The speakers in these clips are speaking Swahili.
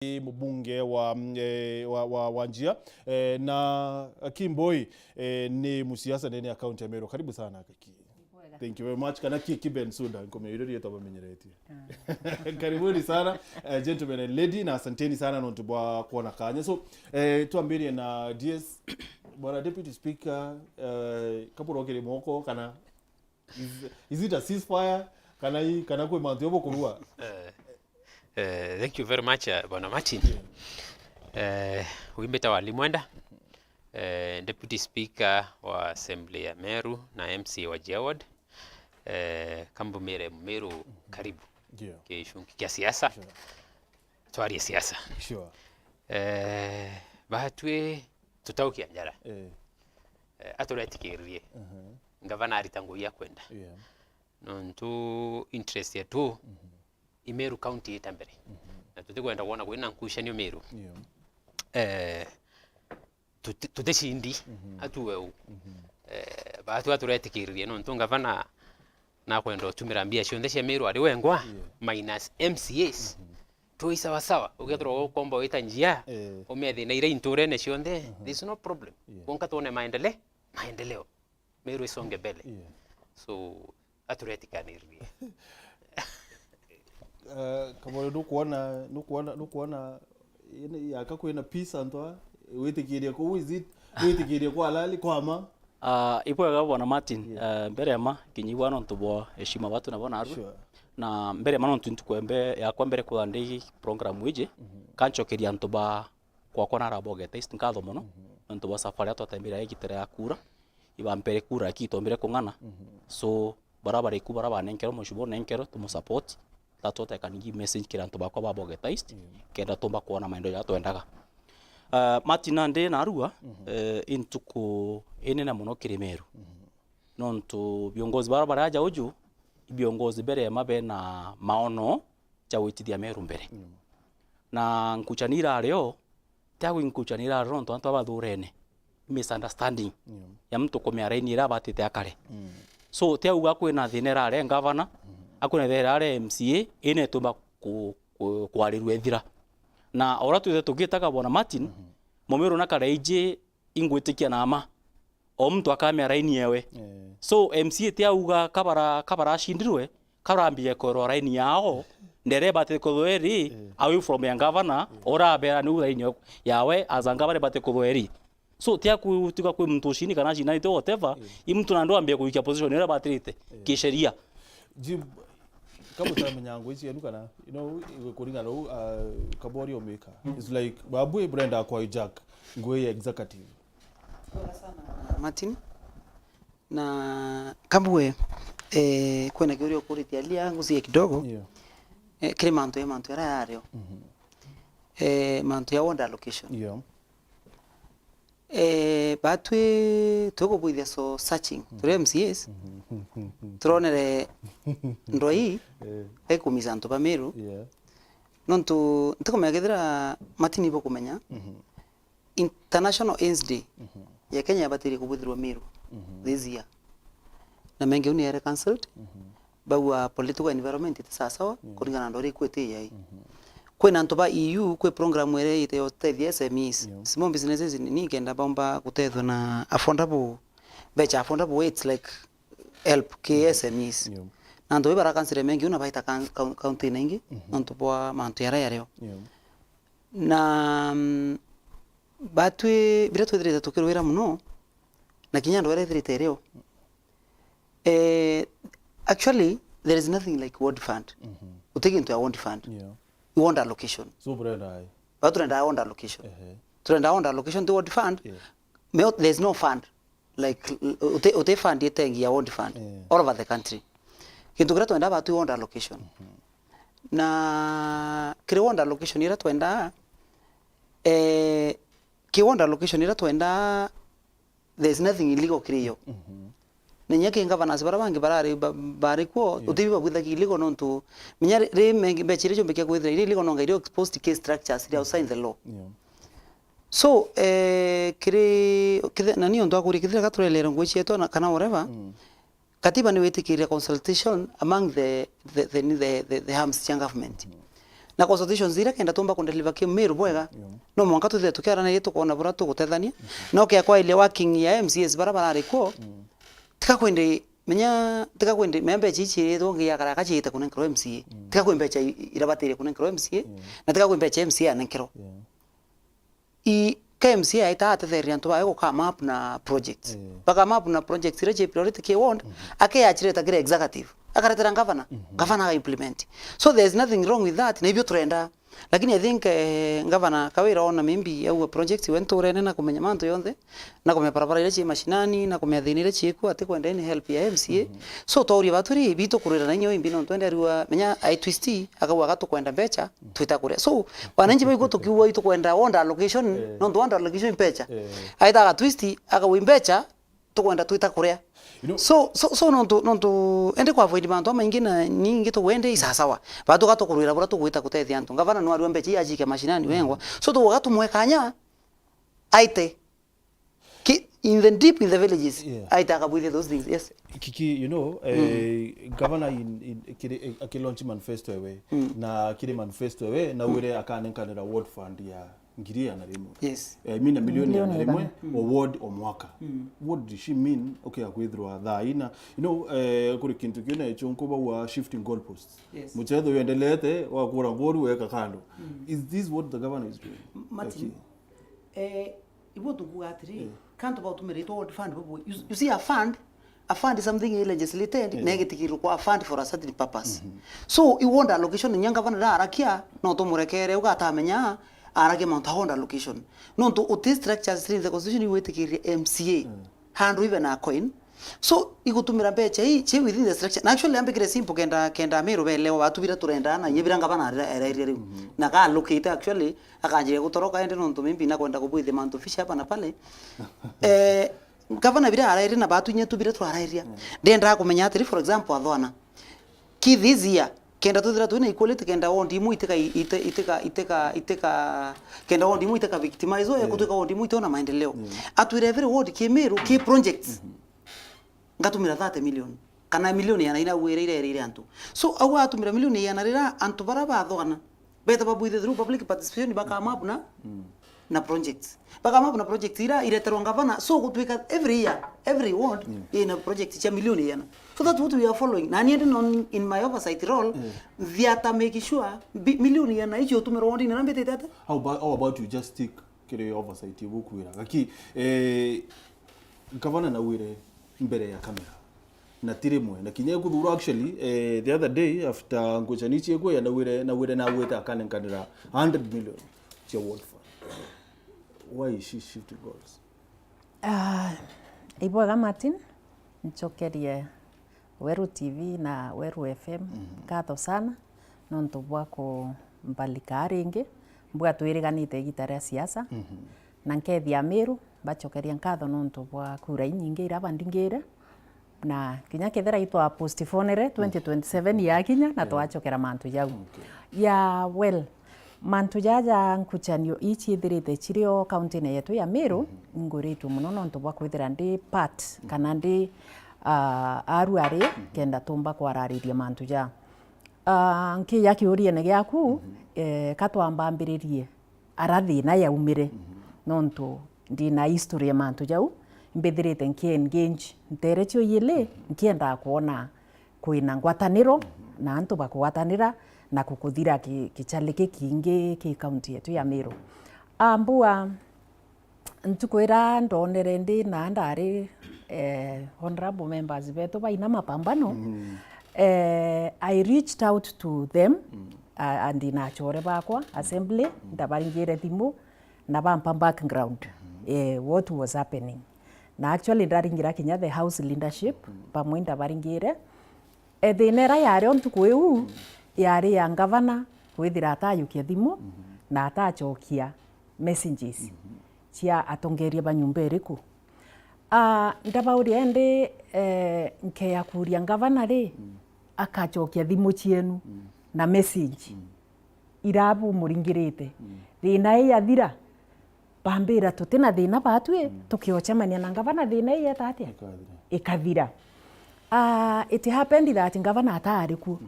Mbunge wa Njia na Kimboi ni musiasa ndani ya kaunti ya Meru. Karibu sana Kaki. Thank you very much. Kana Kiben Suda nkomeirori yetu abamenyereti. Karibuni sana gentlemen and lady, na asanteni sana nontubwa kuona kanya. So tuambie na DS bwana deputy speaker kapuro kile moko kana is it a ceasefire kana kwa mantobo kurua? Thank you very much, Bwana Martin. Wimbeta Walimwenda, Deputy Speaker wa Assembly ya Meru na MC wa Jawad. Kambu Meru karibu. Kishungi kia siasa. Tuari ya siasa. Bahatwe tutaukia njara. Aturetikiriye. Ngavana aritangulia kwenda. Nontu interest ya tu. Meru County itambere. Na tutikwenda kuona kwina Nkucanio Meru. Tuteshindi atuweu. Batu aturetikiriye no ntunga vana na kwenda tumirambia cionde Meru ari wengwa minus MCAs. Tu isawa sawa. Ugethro komba wita njia. Omethi na ire inture ne cionde. There's no problem. Konka tuone maendeleo. Meru isonge mbele. So aturetikanirie. Kama nukuona yakakwena peace antwa witikirie ko visit witikirie kwa alali kwama ipo Bwana Martin mbere ma kinyiwa no ntubwa heshima watu na bona aru na mbere ma no ntukwembe yakwa mbere kwa ndigi program wije kanchokeria ntuba kwa kona raboge taste nkatho muno ntuba safari atotembera igitere yakura iba mbere kura kitombere kungana so barabara ikubara banenkero mushubo nenkero tumu support tatote kanigi message kira ntuba kwa baboge taste kenda tomba kuona maendeleo ya twendaga Martin ande na arua intuko enena muno Meru nonto viongozi barabara aja uju viongozi bere mabe na maono cha witithia Meru mbere na nkuchanira leo tagu nkuchanira ronto antu abathurene misunderstanding ya mtu komea raini ira batite akare so teuga kwina thinera are governor akuna thera are MCA ine tumba kwariru ethira na ora tuthe tugitaga Bwana Martin Momeru na kareije ingwitikia na ama o mtu akamea raini yewe so MCA tiauga kabara shindirwe karambie ko raini yao ndere bate ko thweri away from your governor ora bera ni raini yawe azangabare bate ko thweri so tia kutuka kwa mtu shini kana jina ito whatever mtu na ndo ambie kuikia position ira batrite kisheria kama tamenyango ichi yanukana kuringa no kabori omeka it's like babu Brenda kwa Jack ngoe executive sana Martin na kabwe kwena kirio kuriti alia nguzi kidogo kile manto era yario manto ya wonder location batwe toko buithia so searching tore MCAs tronere ndoi ekumisa nto ba Meru nonto ntiko megethira Martin ibo kumenya International AIDS Day ya Kenya batiri kubuthirwa Meru this year na menge uni era cancelled bawa political environment itasawa kuringana ndori kwete yai kwena ntoba EU kwe program ere ite hotel SMEs small businesses ni kenda bomba kutethwa na affordable weights like help KSMEs na ndo ibara kansire mengi una baita county ningi ntoba manto yara yareo na batwe bireto direta tukirwira muno na kinyando ere direta ereo actually there is nothing like ward fund utake into a ward fund you want allocation so Brenda but Brenda want allocation Brenda want allocation to what fund there is no fund like ute fund yetengi ya want fund all over the country kintu kira twenda batu want allocation na kire want allocation ira twenda ki want allocation ira twenda there is nothing illegal kiriyo Nenyake ngavana sibara bangi barari bariko utibi babwitha kiligo nonto minya re mengi bechire chombe kya kwithira ile iligo nonga ile exposed case structures ile outside the law so kire nani ondo akuri kithira katurelera ngwechi eto kana whatever katiba ni wetikiria consultation among the Hams government na consultations ira kenda tumba kundeliver ki Meru bwega no mwanka tuthe tukiarana yetu kuona bura tugutethania no kia kwa ile working ya MCS barabara riko tika kwende menya tika kwende membe chichi ndo ngia kara kachite kunenkero MCA tika kwembe cha irabatire kunenkero MCA na tika kwembe cha MCA nenkero I KMCA aita atetheria ntu bae guka map na projects baka map na projects ire priority ke ward ake achireta kire executive akaretera governor governor ga implement so there is nothing wrong with that na hivyo trenda lakini I think governor kawira ona maybe au project went urene na kumenya mantu yonthe na kumenya barabara ile chi mashinani na kumenya thinire chiku ati kwenda ni help ya MCA so tori baturi bito kurira na nyo imbi no twende riwa menya I twist akawa gato kwenda becha twita kuria so wananchi biko tukiwa ito kwenda onda allocation no ndo onda allocation becha aita ga twist akawa becha tukwenda twita kuria so nonto ende kwa avoid bantu maingi na ningi to wende isasawa batu gato kurira bura tugwita kutethia antu ngavana no ariwe mbechi ajike mashinani wengwa so to gato mwekanya aite in the villages aita akabuithia those things yes Kiki, you know, governor in aki launch manifesto ewe na kile manifesto ewe na wire akanenkanira ward fund ya ngiria na rimwe yes mina milioni ya rimwe o ward o mwaka what does she mean okay akwithirwa tha ina you know kuri kintu kiona echo nkuba wa shifting goalposts muchetho yendelete wa kura ngoru weka kando is this what the governor is doing Martin ibo tukuatri can't about to ward fund you see a fund is something legislated negative kwa fund for a certain purpose so you want allocation nyanga vana arakia no to murekere ugatamenya arage mount honda allocation no to uti structures in the constitution you wait MCA hand even a coin so igutumira becha chi within the structure actually ambikire simple kenda Meru bele watu bira turenda na yebiranga bana area na ka allocate actually akanjire gutoroka ende no to mimbi na kwenda kubuithe mount fisher hapa na pale gavana bira araire na batu nyetu bira twaraire ndenda kumenya atiri for example athwana ki this year kenda tuthira tuina equality kenda wondi mu iteka kenda wondi mu iteka victimize oya kutuka wondi mu itona maendeleo atwire every ward ki Meru ki projects ngatumira 30 million kana milioni yana ina wire ire antu so awa atumira milioni yana rira antu baraba athwana beta babuithe through public participation baka map na projects baka map na project ira ireterwa ngavana so gutwika every year every ward in a project cha milioni yana so that's what we are following na niende non in my oversight role viata make sure milioni yana icho tumero ward ina mbete tata how about you just stick kire oversight bukwira gaki gavana na wire mbere ya kamera na tirimwe na kinye kuthura actually the other day after Nkucanio Cia Meru na wire na weta akanenkanira 100 million cha ward fund. Why is she shifting goals? Ibwaga Martin nchokerie Weru TV na Weru FM katho sana nonto bwako mbalika ringi mbwa twiriganite gitare siasa na nkethia Meru bachokeria nkatho nonto bwa kura nyingi irabandingire na kinya kethera itwa postifonere 2027 ya kinya na twachokera mantu jau ya well mantu jaja Nkucanio ichithirite chirio county na yetu ya Meru nguritu muno nonto bwa kwithira ndi part kana ndi aruari kenda tumba kwarariria mantu ja nki ya kiurie ne gyaku katwambambiririe arathi na yaumire nonto ndi na history ya mantu jau mbithirite nkiengage nterecho yile nkienda kuona kuina ngwataniro na antu bakwatanira na kukuthira kichalike kingi ki county yetu ya Meru ambua ntukwira ndonere ndi na ndari honorable members betu baina mapambano I reached out to them and inachore bakwa assembly ndabaringire thimu na bampa background what was happening na actually ndaringira kinya the house leadership pamwe ndabaringire thinera yario ntukweu yari ya ngavana kwithira atayukia thimu na atachokia messages cia atongeria banyumba iriku ndabauria ndi nkeya kuria ngavana ri akachokia thimu cienu na message irabu muringirite thina yathira bambira tutina thina batwe tukiochemania na ngavana thina yetatia ikathira it happened that ngavana atariku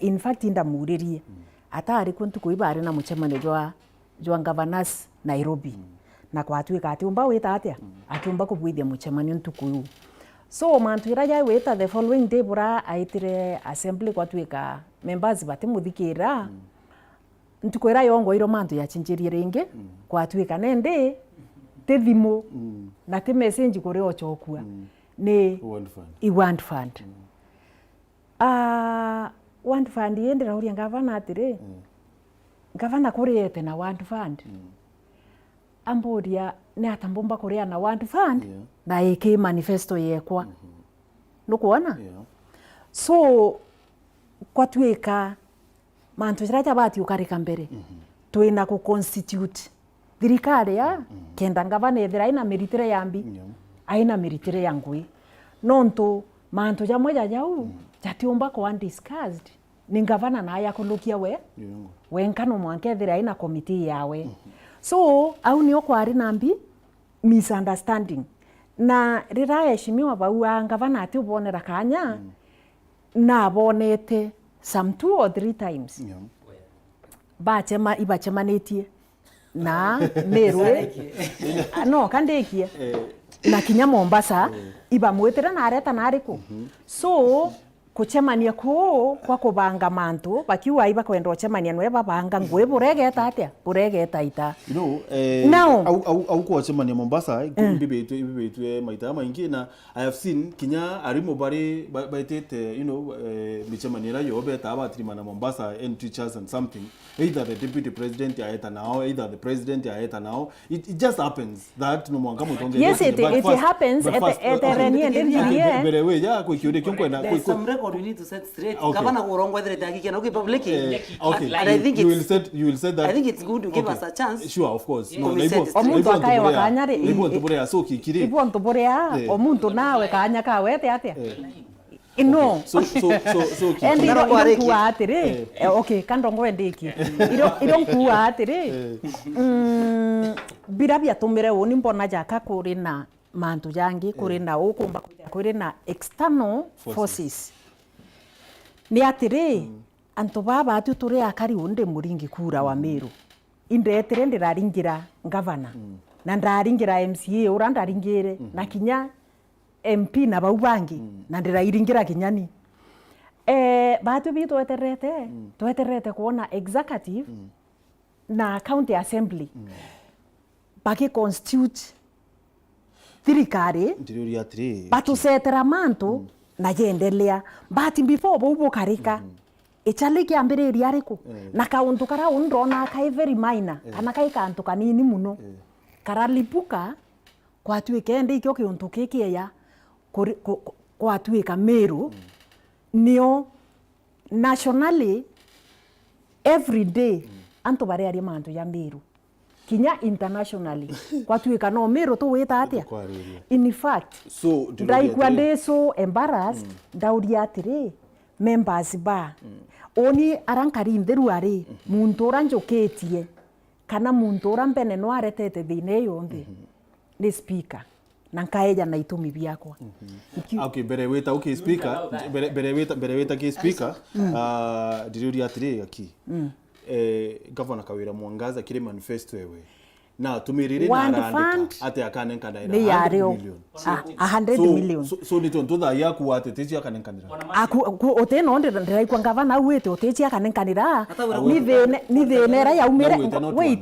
in fact ndamuririe atari kuntu kuibari na muchemane jwa governors Nairobi na kwatuika atiumba wita atia atiumba kubwithia muchemane ntuku so mantu iraja wita the following day bura aitire assembly kwatuika members batimuthikira ntukwira yongo iro mantu ya chinjirie ringi kwatuika nende tethimo na te message kuri ochokua ni want fund want fund yendera uria gavana atire gavana kuriete na want fund amboria ni atambomba kuria na want fund na eke manifesto yekwa nukuona so kwatuika mantu jiraja bati ukarika mbere twina ku constitute thirikari ya kenda gavana ethira ina meritire yambi aina meritire ya ngui nontu mantu jamwe jau jatiumba ko undiscussed ni gavana na ya kulukia we nkano mwanke ethira ina committee yawe so au ni okwari nambi misunderstanding na rira heshimiwa bau gavana ati ubonera kanya na bonete some 2 or 3 times ibachemanetie na Meru no kandekie na kinya Mombasa ibamwetera na areta na ariku so kuchemania kwa kubanga mantu bakiwa iba kwenda kuchemania nwe babanga ngwe buregeta atia buregeta ita au kuchemania Mombasa bibetu maita maingi na I have seen kinya arimo bari baitete michemania yo beta abatri na Mombasa and teachers and something either the deputy president yaeta now either the president yaeta now it just happens that no mwanga mutonge yes it happens at the reni bere we ya kukiure kionkwenda what we need to set straight. Gavana urongo edre taki na okay public. Okay. And I think you will say that. I think it's good to give us a chance. Sure, of course. No, omuntu akaye wakanyare. Ibo tuborea so kikiri. Ibo ntuborea omuntu nawe kanya kawe atia. No. So Endiro kuwa atiri. Okay, kandongo endiki. Iro kuwa atiri. Birabia tumire woni mbona jaka kuri na mantu jangi kuri na ukumba kuri na external forces. Ni atiri antu baba atu turi akari unde muringi kura wa Meru indetire ndiraringira gavana na ndaringira MCA ura ndaringire na kinya MP na baubangi na ndiraringira kinyani batu bi tweterete kuona executive na county assembly baki constitute thirikari batu setera mantu na yendelea but before bo karika echale kiambiriria ariku na kauntu kara undrona kai very minor kana kai kantu kanini muno karalipuka kwatuike ende ikyo kiuntu kiki ya kwatuika Meru nio nationally every day antu bare ari mantu ya Meru kinya internationally kwatuika no Meru to weta atia in fact so ndaigwande so embarrassed ndauria atiri members ba oni arankari nderu ari muntu oranjoketie kana muntu orambene no aretete thine yonthe ni speaker na nkaeja na itumi biakwa okay bere weta okay speaker bere weta ki speaker ndiruria atiri aki governor Kawira Mwangaza kire manifesto yewe na tumirire na arandika ate akanenkanira 100 million 100 million so ni tonto da yaku ateteji akanenkanira oteno ndiraikwa gavana awete oteji akanenkanira ni thene ra yaumire wait